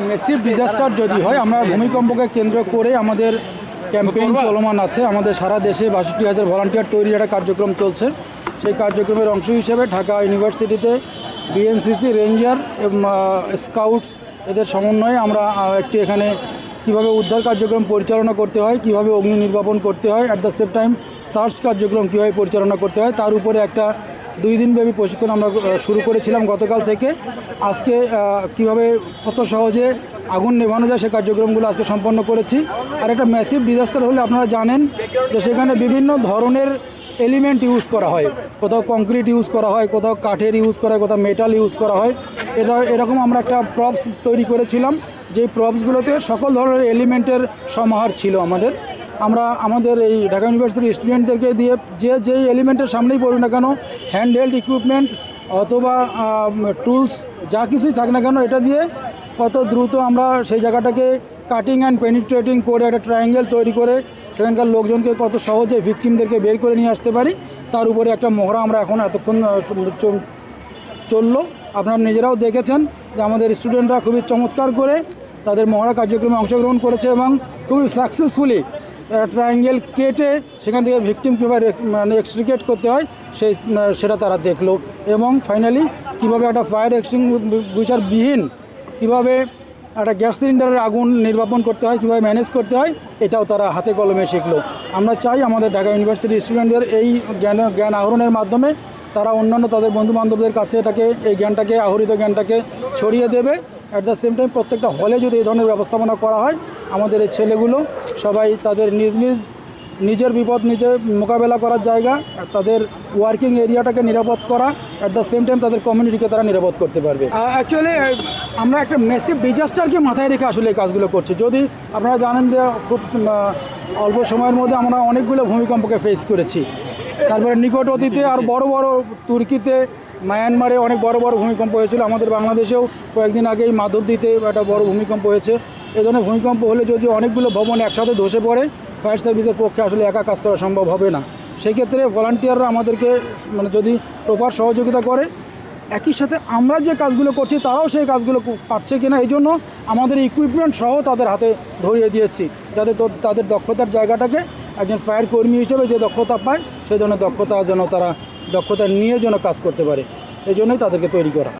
Massive disaster যদি হয়, আমরা ভূমিকম্পকে কেন্দ্র করে আমাদের ক্যাম্পেইন চলমান আছে। আমাদের সারা দেশে ৬২,০০০ ভলান্টিয়ার তৈরির একটা কার্যক্রম চলছে। সেই কার্যক্রমের অংশ হিসেবে ঢাকা ইউনিভার্সিটিতে বিএনসিসি, রেঞ্জার, স্কাউটস এদের সমন্বয়ে আমরা একটি এখানে কীভাবে উদ্ধার কার্যক্রম পরিচালনা করতে হয়, কীভাবে অগ্নি নির্বাপন করতে হয়, at the same time search কার্যক্রম কীভাবে পরিচালনা করতে হয়, তার উপরে একটা 2 দিনব্যাপী প্রশিক্ষণ আমরা শুরু করেছিলাম গতকাল থেকে। আজকে কিভাবে কত সহজে আগুন নেভানো যায় সে কার্যক্রমগুলো আজকে সম্পন্ন করেছি। আর একটা ম্যাসিভ ডিজাস্টার হলে আপনারা জানেন যে সেখানে বিভিন্ন ধরনের এলিমেন্ট ইউজ করা হয়, কোথাও কংক্রিট ইউজ করা হয়, কোথাও কাঠের ইউজ করা হয়, কোথাও মেটাল ইউজ করা হয়। এরকম আমরা একটা প্রপস তৈরি করেছিলাম, যেই প্রপসগুলোতে সকল ধরনের এলিমেন্টের সমাহার ছিল। আমাদের এই ঢাকা ইউনিভার্সিটির স্টুডেন্টদেরকে দিয়ে যেই এলিমেন্টের সামনেই পড়ুক না কেন, হ্যান্ড হেল্ড ইকুইপমেন্ট অথবা টুলস যা কিছুই থাক না কেন, এটা দিয়ে কত দ্রুত আমরা সেই জায়গাটাকে কাটিং অ্যান্ড পেনিট্রেটিং করে একটা ট্রায়াঙ্গেল তৈরি করে সেখানকার লোকজনকে কত সহজে ভিকটিমদেরকে বের করে নিয়ে আসতে পারি, তার উপরে একটা মহড়া আমরা এখন এতক্ষণ চললো। আপনারা নিজেরাও দেখেছেন যে আমাদের স্টুডেন্টরা খুবই চমৎকার করে তাদের মহড়া কার্যক্রমে অংশগ্রহণ করেছে এবং খুবই সাকসেসফুলি ট্রায়াঙ্গেল কেটে সেখান থেকে ভিকটিম কীভাবে এক্সট্রিকেট করতে হয় সেটা তারা দেখলো। এবং ফাইনালি কীভাবে একটা ফায়ার এক্সটিংগুইশার বিহীন কীভাবে একটা গ্যাস সিলিন্ডারের আগুন নির্বাপন করতে হয়, কীভাবে ম্যানেজ করতে হয়, এটাও তারা হাতে কলমে শিখলো। আমরা চাই আমাদের ঢাকা ইউনিভার্সিটির স্টুডেন্টদের এই জ্ঞান আহরণের মাধ্যমে তারা অন্যান্য তাদের বন্ধুবান্ধবদের কাছে এই জ্ঞানটাকে, আহরিত জ্ঞানটাকে ছড়িয়ে দেবে। অ্যাট দ্য সেম টাইম প্রত্যেকটা হলে যদি এই ধরনের ব্যবস্থাপনা করা হয়, আমাদের এই ছেলেগুলো সবাই তাদের নিজের বিপদ নিজে মোকাবেলা করার জায়গা, তাদের ওয়ার্কিং এরিয়াটাকে নিরাপদ করা, অ্যাট দ্য সেম টাইম তাদের কমিউনিটিকে তারা নিরাপদ করতে পারবে। অ্যাকচুয়ালি আমরা একটা মেসিভ ডিজাস্টারকে মাথায় রেখে আসলে এই কাজগুলো করছি। যদি আপনারা জানেন যে খুব অল্প সময়ের মধ্যে আমরা অনেকগুলো ভূমিকম্পকে ফেস করেছি। তারপরে নিকট অতীতে আর বড় তুর্কিতে, মায়ানমারে অনেক বড় ভূমিকম্প হয়েছিল। আমাদের বাংলাদেশেও কয়েকদিন আগেই মাধবদীতে একটা বড় ভূমিকম্প হয়েছে। এই ধরনের ভূমিকম্প হলে যদি অনেকগুলো ভবন একসাথে ধসে পড়ে, ফায়ার সার্ভিসের পক্ষে আসলে একা কাজ করা সম্ভব হবে না। সেই ক্ষেত্রে ভলান্টিয়াররা আমাদেরকে যদি প্রপার সহযোগিতা করে, একই সাথে আমরা যে কাজগুলো করছি তারাও সেই কাজগুলো পারছে কিনা, এই জন্য আমাদের ইকুইপমেন্ট সহ তাদের হাতে ধরিয়ে দিয়েছি, যাতে তাদের দক্ষতার জায়গাটাকে একজন ফায়ার কর্মী হিসেবে যে দক্ষতা পায় সেই ধরনের দক্ষতা নিয়ে যেন কাজ করতে পারে, এই জন্যই তাদেরকে তৈরি করা।